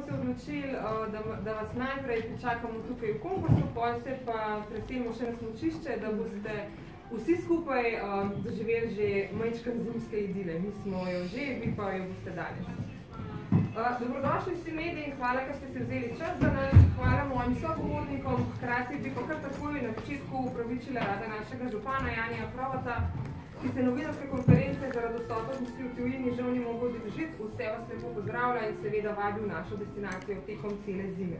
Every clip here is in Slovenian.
se odločili, da vas najprej pričakamo tukaj v konkursu, potem se pa preselimo še na smučišče, da boste vsi skupaj doživeli že majčkan zimske idile. Mi smo jo že, vi pa jo boste danes. Dobrodošli vsi mediji in hvala, ker ste se vzeli čas za nas. Hvala mojim sogovornikom. Hkrati bi pa kar takoj na začetku upravičila rada našega župana Janija Provata, ki se novinarske konference zaradi odsotnosti v tujini žal ni mogel udeležiti. Vse vas lepo pozdravlja in seveda vabi v našo destinacijo tekom cele zime.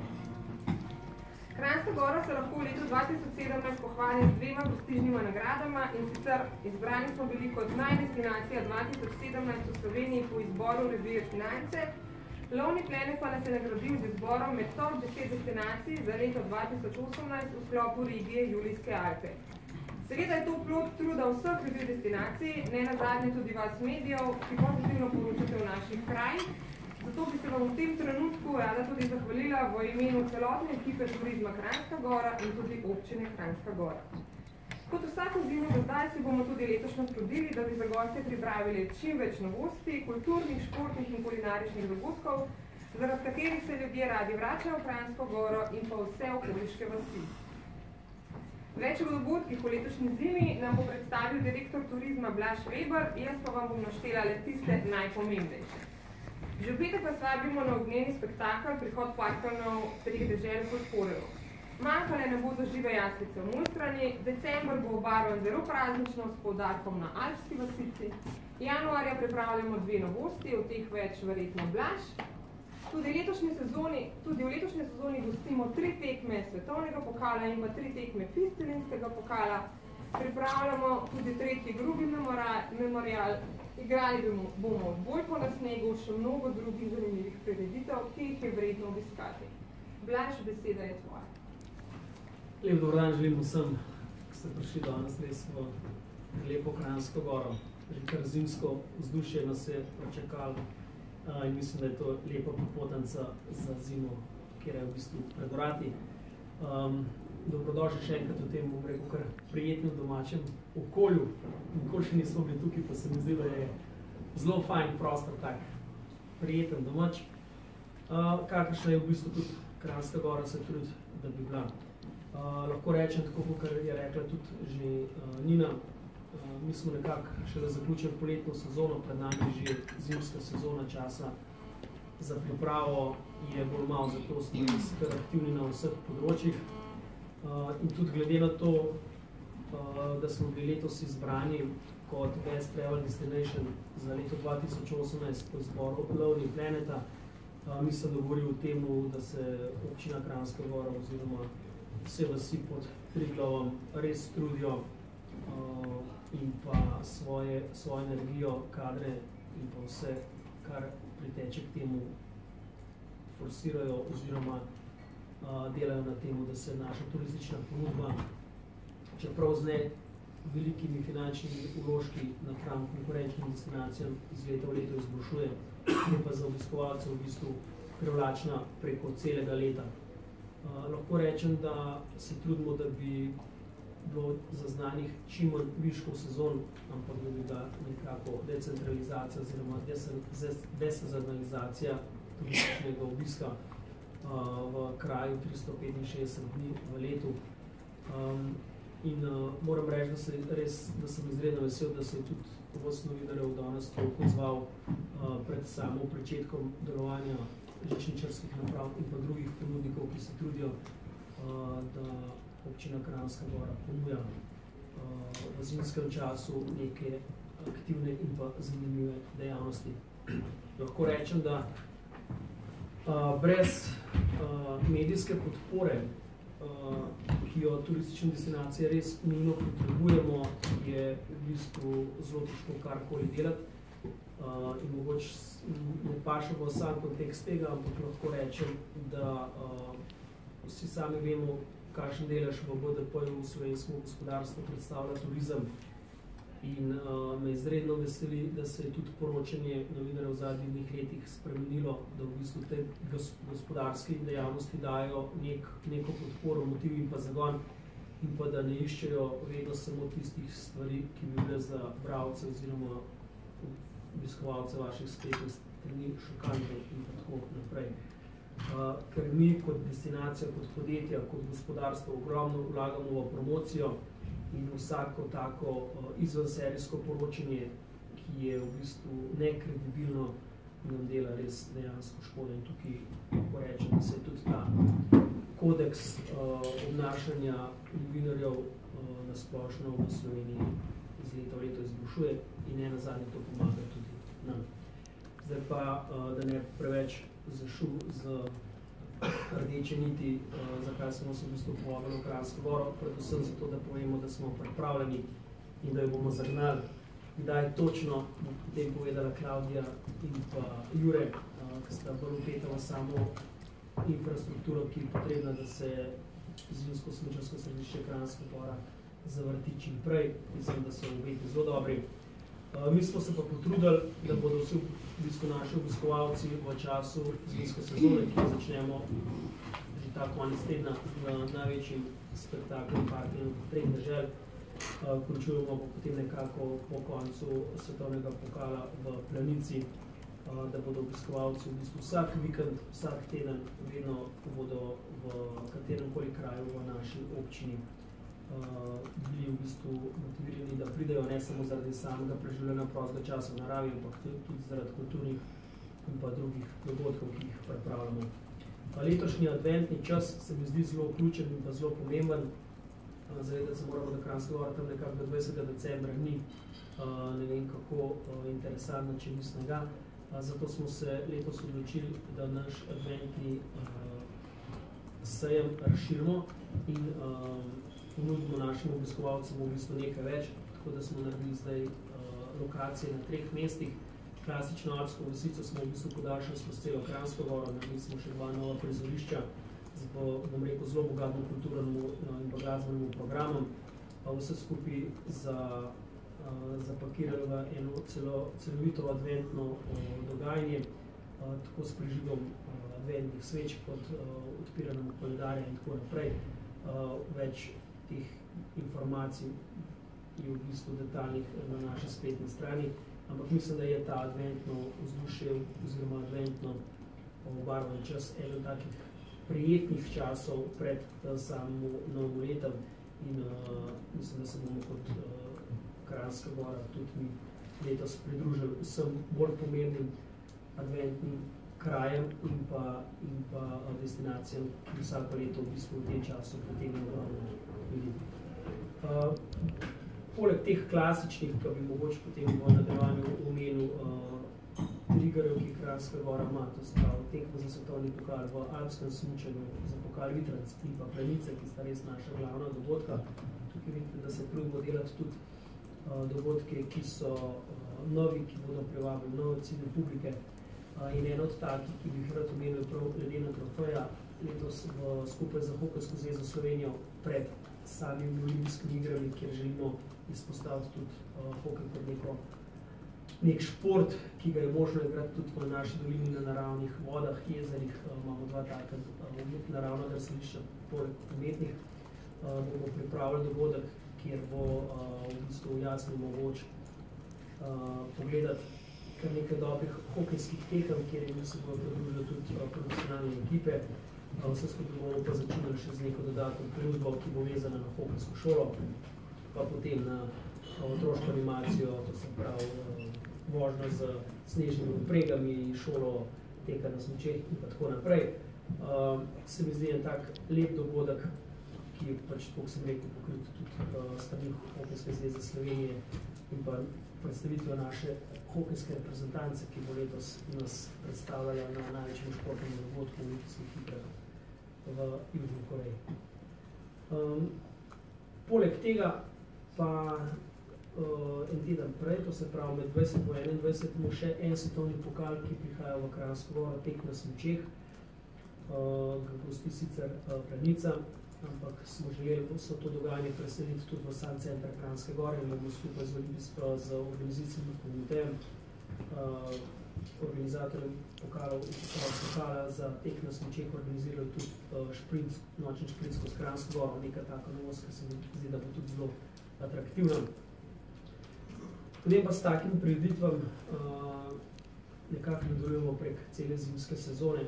Kranjska Gora se lahko v letu 2017 pohvali z dvema prestižnima nagradama in sicer izbrani smo bili kot najdestinacija 2017 v Sloveniji po izboru revije Finance. Lovni plenek pa nas je nagradil z izborom med top 10 destinacij za leto 2018 v sklopu regije Julijske Alpe. Seveda je to plod truda vseh revij destinacij, ne nazadnje tudi vas medijev, ki pozitivno poročate v naših krajih. Zato bi se vam v tem trenutku rada tudi zahvalila v imenu celotne ekipe Turizma Kranjska Gora in tudi občine Kranjska Gora. Kot vsako zimo do zdaj si bomo tudi letošnjo trudili, da bi za goste pripravili čim več novosti, kulturnih, športnih in kulinaričnih dogodkov, zaradi katerih se ljudje radi vračajo v Kranjsko Goro in pa vse okoliške vasi. Več o dogodkih v letošnji zimi nam bo predstavil direktor turizma Blaž Veber, jaz pa vam bom naštela le tiste najpomembnejše. Že v petek vas vabimo na ognjeni spektakel Prihod parkanov treh dežel Podporjev. Manjkale ne bodo žive jaslice v Mojstrani, december bo obarvan zelo praznično s poudarkom na alpski vasici, januarja pripravljamo dve novosti, od teh več verjetno Blaž. Tudi v letošnji sezoni gostimo 3 tekme svetovnega pokala in pa 3 tekme Fistelinskega pokala. Pripravljamo tudi 3. Grubi memorial, igrali bomo odbojko na snegu, še mnogo drugih zanimivih prireditev, ki jih je vredno obiskati. Blaž, beseda je tvoja. Lep dober dan želim vsem, ki ste prišli danes res v lepo Kranjsko Goro. Že kar zimsko vzdušje nas je pričakalo. In mislim, da je to lepa popotnica za zimo, kjer je v bistvu pred vrati. Dobrodošli še enkrat v tem, bom rekel, kar prijetnem domačem okolju. Nikoli še nismo bili tukaj, pa se mi zdi, da je zelo fajn prostor tak, prijeten domač. Kakršna je v bistvu tudi Kranjska Gora se trudi, da bi bila. Lahko rečem, tako kot je rekla tudi že Nina, mi smo nekako šele zaključili poletno sezono, pred nami že zimska sezona, časa za pripravo je bolj malo, zato smo kar aktivni na vseh področjih. In tudi glede na to, da smo bili letos izbrani kot Best Travel Destination za leto 2018 po izboru Lovni Planeta, mi se dogovorili o tem, da se občina Kranjska Gora oziroma vse vasi pod Triglavom res trudijo in pa svojo energijo, kadre in pa vse, kar priteče k temu, forsirajo oziroma delajo na temu, da se naša turistična ponudba, čeprav z ne velikimi finančnimi vložki napram konkurenčnim destinacijam iz leta v leto izboljšuje, je pa za obiskovalce v bistvu privlačna preko celega leta. Lahko rečem, da se trudimo, da bi bilo zaznanih čim manj viškov sezon, ampak da bi bila nekako decentralizacija oziroma desezonalizacija turističnega obiska v kraju 365 dni v letu. In moram reči, da sem izredno vesel, da se je tudi vas novinarjev danes toliko odzval pred samo pričetkom delovanja žičničarskih naprav in pa drugih ponudnikov, ki se trudijo, da občina Kranjska Gora ponuja v zimskem času neke aktivne in pa zanimive dejavnosti. Lahko rečem, da brez medijske podpore, ki jo turistične destinacije res nujno potrebujemo, je v bistvu zelo težko karkoli delati. In mogoče ne paše v sam kontekst tega, ampak lahko rečem, da vsi sami vemo, kakšen delež v BDP-ju v slovenskem gospodarstvu predstavlja turizem. In me izredno veseli, da se je tudi poročanje novinarjev v zadnjih letih spremenilo, da v bistvu te gospodarske dejavnosti dajo neko podporo, motiv in pa zagon, in pa da ne iščejo vedno samo tistih stvari, ki bi bile za bralce oziroma obiskovalce vaših spletnih strani šokantne in tako naprej. ker mi kot destinacija, kot podjetja, kot gospodarstvo ogromno vlagamo v promocijo in vsako tako izvenserijsko poročanje, ki je v bistvu nekredibilno, nam dela res dejansko škodo. In tukaj lahko rečem, da se je tudi ta kodeks obnašanja novinarjev na splošno v Sloveniji iz leta v leto izboljšuje in nenazadnje to pomaga tudi nam. Zdaj pa, da ne preveč zašel z rdeče niti, zakaj smo se v bistvu povabili v Kranjsko Goro, predvsem zato, da povemo, da smo pripravljeni in da jo bomo zagnali. Kdaj točno, potem povedala Klavdija in pa Jure, ki sta bolj vpeta v samo infrastrukturo, ki je potrebna, da se zimsko-smučarsko središče Kranjska Gora zavrti čim prej. Mislim, da so obeti zelo dobri. Mi smo se pa potrudili, da bodo vsi v bistvu naši obiskovalci v času zimske sezone, ki začnemo že ta konec tedna z največjim spektaklom Partijem 3 dežel. Končujemo pa potem nekako po koncu svetovnega pokala v Planici, da bodo obiskovalci v bistvu vsak vikend, vsak teden vedno bodo v kateremkoli kraju v naši občini bili v bistvu motivirani, da pridejo ne samo zaradi samega preživljanja prostega časa v naravi, ampak tudi zaradi kulturnih in pa drugih dogodkov, ki jih pripravljamo. Letošnji adventni čas se mi zdi zelo vključen in pa zelo pomemben. Zavedati se moramo, da Kranjska Gora tam nekako 20. decembra ni ne vem kako interesantna, če mislnega. Zato smo se letos odločili, da naš adventni sejem razširimo in ponudimo našim obiskovalcem v bistvu nekaj več, tako da smo naredili zdaj lokacije na 3 mestih. Klasično alpsko vasico smo v bistvu podaljšali skozi celo Kranjsko Goro, naredili smo še 2 nova prizorišča z, bom rekel, zelo bogatnim kulturnemu in pa glasbenemu programom, pa vse skupaj zapakirali v eno celovito adventno dogajanje, tako s prižigom adventnih sveč kot odpiranjem koledarja in tako naprej. Več teh informacij je v bistvu detaljnih na naši spletni strani, ampak mislim, da je ta adventno vzdušje oziroma adventno obarvan čas eden takih prijetnih časov pred samim novim letom in mislim, da se bomo kot Kranjska Gora tudi mi letos pridružili vsem bolj pomembnim adventnim krajem in pa destinacijam, ki vsako leto v bistvu v tem času pritegnejo ogromno ljudi. Poleg teh klasičnih, pa bi mogoče potem v nadaljevanju omenil triggerjev, ki Kranjska Gora ima, to se pravi tekmo za svetovni pokal v alpskem smučanju, za pokal Vitranc in pa Planice, ki sta res naša glavna dogodka. Tukaj vidite, da se trudimo delati tudi dogodke, ki so novi, ki bodo privabili nove ciljne publike. In en od takih, ki bi jih rad omenil prav ledena trofeja, letos skupaj za Hokejsko zvezo Slovenijo pred samimi olimpijskimi igrami, kjer želimo izpostaviti tudi hokej kot nek šport, ki ga je možno igrati tudi v naši dolini na naravnih vodah, jezerih. Imamo 2 taka naravna drsališča, poleg umetnih. Bomo pripravili dogodek, kjer bo v bistvu jasno mogoč pogledati kar nekaj dobrih hokejskih tekem, kjer jim se bodo pridružili tudi profesionalne ekipe. Vse skupaj bomo pa začinili še z neko dodatno ponudbo, ki bo vezana na hokejsko šolo, pa potem na otroško animacijo, to se pravi vožnjo z snežnimi vpregami, šolo teka na smučeh in pa tako naprej. Se mi zdi en tak lep dogodek, ki je pač, tako sem rekel, pokrit tudi strani Hokejske zveze Slovenije in pa predstavitve naše hokejske reprezentance, ki bo letos nas predstavljala na največjem športnem dogodku v olimpijskih igrah v Južni Koreji. Poleg tega pa en teden prej, to se pravi med 20. in 21. še en svetovni pokal, ki prihaja v Kranjsko Goro, tek na smučeh, ga gosti sicer Planica, ampak smo želeli vso to dogajanje preseliti tudi v sam center Kranjske Gore in bomo skupaj z organizacijskim komitejem, organizatorjem pokala za tek na smučeh organizirali tudi nočni šprint skozi Kranjsko Goro, neka taka novost, ki se mi zdi, da bo tudi zelo atraktivna. Potem pa s takim prireditvam nekako nadaljujemo prek cele zimske sezone.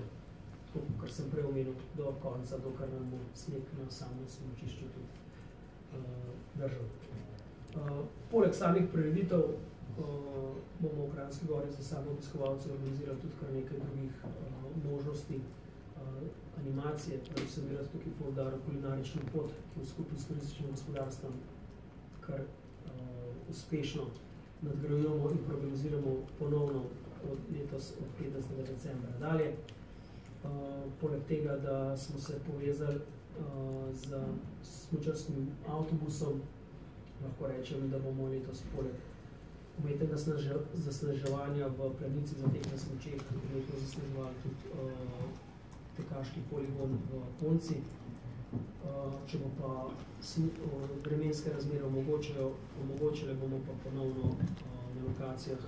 kar sem prej omenil, do konca, dokler nam bo sneg na samem smučišču tudi držal. Poleg samih prireditev bomo v Kranjski Gori za same obiskovalce organizirali tudi kar nekaj drugih možnosti animacije, predvsem bi rad tukaj poudaril kulinarično pot, ki v skupaj s turističnim gospodarstvom kar uspešno nadgrajujemo in organiziramo ponovno od letos od 15. decembra dalje. Poleg tega, da smo se povezali z smučarskim avtobusom, lahko rečem, da bomo letos poleg umetnega zasneževanja v Planici za teh na smučeh umetno zasneževali tudi tekaški poligon v Ponci. Če bo pa vremenske razmere omogočile, bomo pa ponovno na lokacijah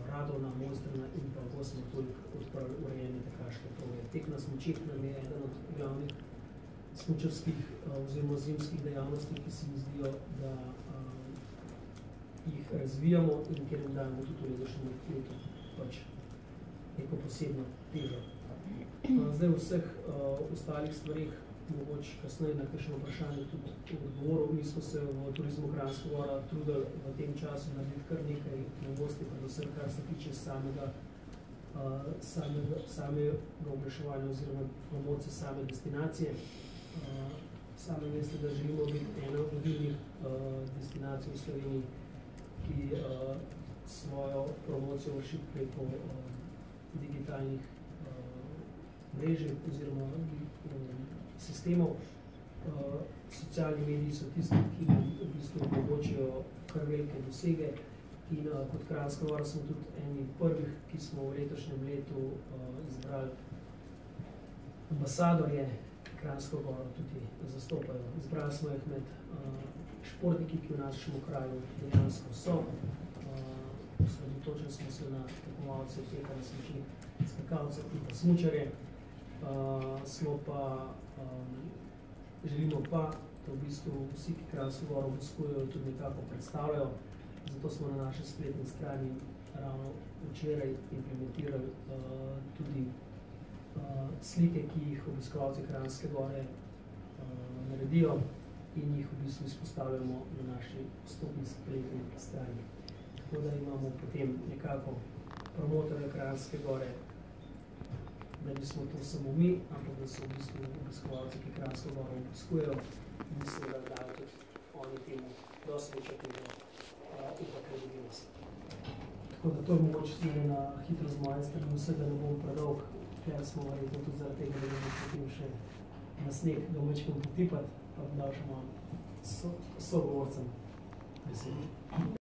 Radovna, Mojstrana in pa Gosma tudi odprli urejene tekaške proge. Tek na smučeh nam je eden od glavnih smučarskih oziroma zimskih dejavnosti, ki se mi zdijo, da jih razvijamo in kjer jim dajemo tudi v letošnjem letu pač neko posebno težo. Zdaj v vseh ostalih stvarih mogoče kasneje na kakšno vprašanje tudi odgovoril. Mi smo se v Turizmu Kranjska Gora trudili v tem času narediti kar nekaj novosti, predvsem kar se tiče samega oglaševanja oziroma promocije same destinacije. Sami veste, da želimo biti ena od vodilnih destinacij v Sloveniji, ki svojo promocijo vrši preko digitalnih mrežij oziroma sistemov. Socialni mediji so tisti, ki nam v bistvu omogočijo kar velike dosege in kot Kranjska Gora smo tudi eni prvih, ki smo v letošnjem letu izbrali ambasadorje Kranjsko Goro tudi zastopajo. Izbrali smo jih med športniki, ki v našem kraju dejansko so. Osredotočili smo se na tekmovalce, teka na smučih, skakalce in pa smučarje. Želimo pa, da v bistvu vsi, ki Kranjsko Goro obiskujejo, tudi nekako predstavljajo. Zato smo na naši spletni strani ravno včeraj implementirali tudi slike, ki jih obiskovalci Kranjske Gore naredijo in jih v bistvu izpostavljamo na naši vstopni spletni strani. Tako da imamo potem nekako promotorje Kranjske Gore, da nismo to samo mi, ampak da so v bistvu obiskovalci, ki Kranjsko Goro obiskujejo, mislim, da dajo tudi oni temu dosti večjo težo in pa kredibilnost. Tako da to je mogoče tudi na hitro z moje strani, vse, da ne bom predolg. Tukaj smo verjetno tudi zaradi tega, da bomo potem še na sneg domečkom potipati, pa bi dal še malo sogovorcem besedi.